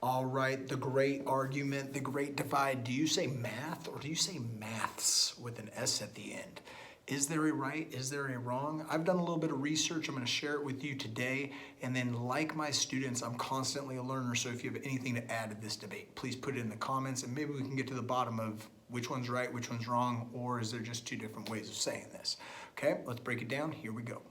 All right, the great argument, the great divide. Do you say math or do you say maths with an S at the end? Is there a right? Is there a wrong? I've done a little bit of research. I'm going to share it with you today. And then like my students, I'm constantly a learner. So if you have anything to add to this debate, please put it in the comments and maybe we can get to the bottom of which one's right, which one's wrong, or is there just two different ways of saying this? Okay, let's break it down. Here we go.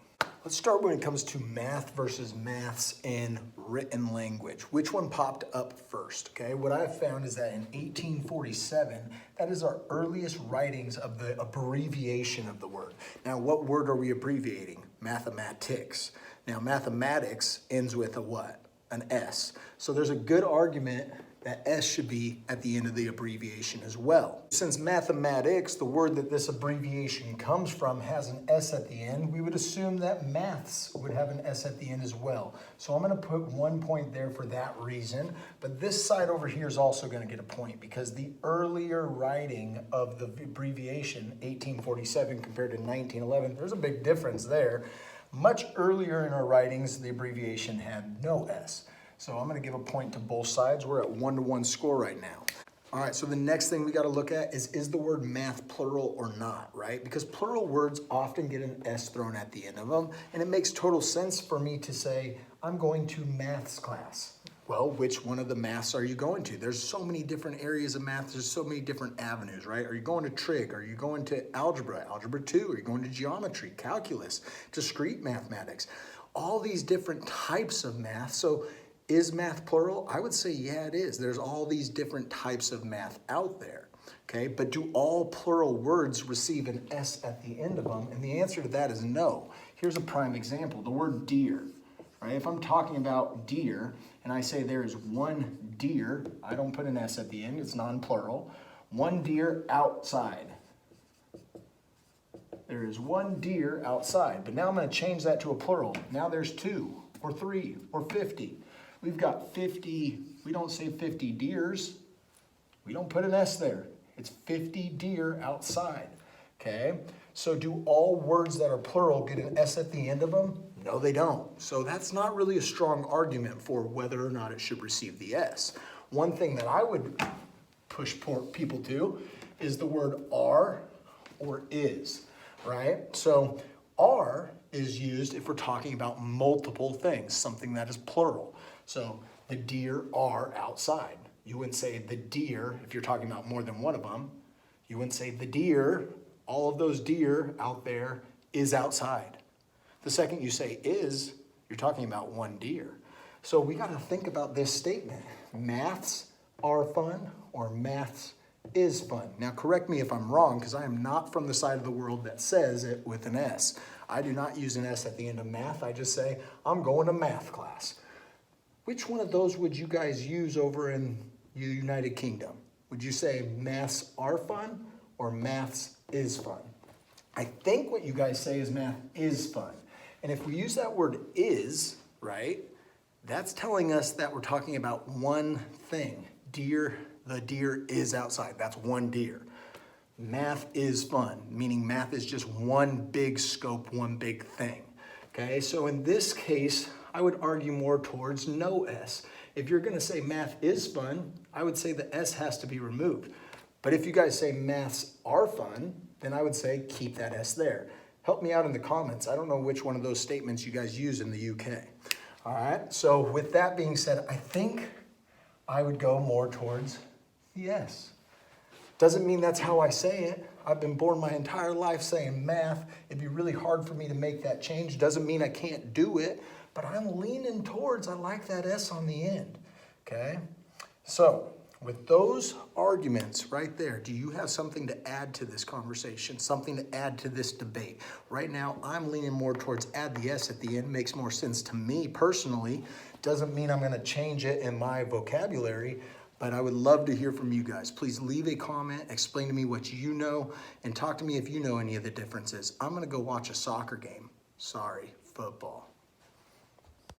Let's start when it comes to math versus maths in written language. Which one popped up first, okay? What I've found is that in 1847, that is our earliest writings of the abbreviation of the word. Now, what word are we abbreviating? Mathematics. Now, mathematics ends with a what? An S. So there's a good argument that S should be at the end of the abbreviation as well. Since mathematics, the word that this abbreviation comes from, has an S at the end, we would assume that maths would have an S at the end as well. So I'm gonna put 1 point there for that reason, but this side over here is also gonna get a point because the earlier writing of the abbreviation, 1847 compared to 1911, there's a big difference there. Much earlier in our writings, the abbreviation had no S. So I'm gonna give a point to both sides. We're at 1-1 score right now. All right, so the next thing we gotta look at is the word math plural or not, right? Because plural words often get an S thrown at the end of them, and it makes total sense for me to say, I'm going to maths class. Well, which one of the maths are you going to? There's so many different areas of math. There's so many different avenues, right? Are you going to trig? Are you going to algebra, algebra 2? Are you going to geometry, calculus, discrete mathematics? All these different types of math. So is math plural? I would say, yeah, it is. There's all these different types of math out there, okay? But do all plural words receive an S at the end of them? And the answer to that is no. Here's a prime example, the word deer, right? If I'm talking about deer and I say there is one deer, I don't put an S at the end, it's non-plural. One deer outside. There is one deer outside, but now I'm gonna change that to a plural. Now there's 2 or 3 or 50. We've got 50, we don't say 50 deers. We don't put an S there. It's 50 deer outside, okay? So do all words that are plural get an S at the end of them? No, they don't. So that's not really a strong argument for whether or not it should receive the S. One thing that I would push people to is the word are or is, right? So are is used if we're talking about multiple things, something that is plural. So the deer are outside. You wouldn't say the deer if you're talking about more than one of them. You wouldn't say the deer, all of those deer out there is outside. The second you say is, you're talking about one deer. So we got to think about this statement. Maths are fun or maths is fun. Now correct me if I'm wrong because I am not from the side of the world that says it with an S. I do not use an S at the end of math. I just say, I'm going to math class. Which one of those would you guys use over in the United Kingdom? Would you say maths are fun or maths is fun? I think what you guys say is math is fun. And if we use that word is, right, that's telling us that we're talking about one thing. Deer, the deer is outside. That's one deer. Math is fun, meaning math is just one big scope, one big thing. Okay, so in this case, I would argue more towards no S. If you're gonna say math is fun, I would say the S has to be removed. But if you guys say maths are fun, then I would say keep that S there. Help me out in the comments. I don't know which one of those statements you guys use in the UK. All right, so with that being said, I think I would go more towards the S. Doesn't mean that's how I say it. I've been born my entire life saying math. It'd be really hard for me to make that change. Doesn't mean I can't do it, but I'm leaning towards I like that S on the end, okay? So with those arguments right there, do you have something to add to this conversation, something to add to this debate? Right now, I'm leaning more towards add the S at the end. Makes more sense to me personally. Doesn't mean I'm gonna change it in my vocabulary, but I would love to hear from you guys. Please leave a comment, explain to me what you know, and talk to me if you know any of the differences. I'm gonna go watch a soccer game. Sorry, football.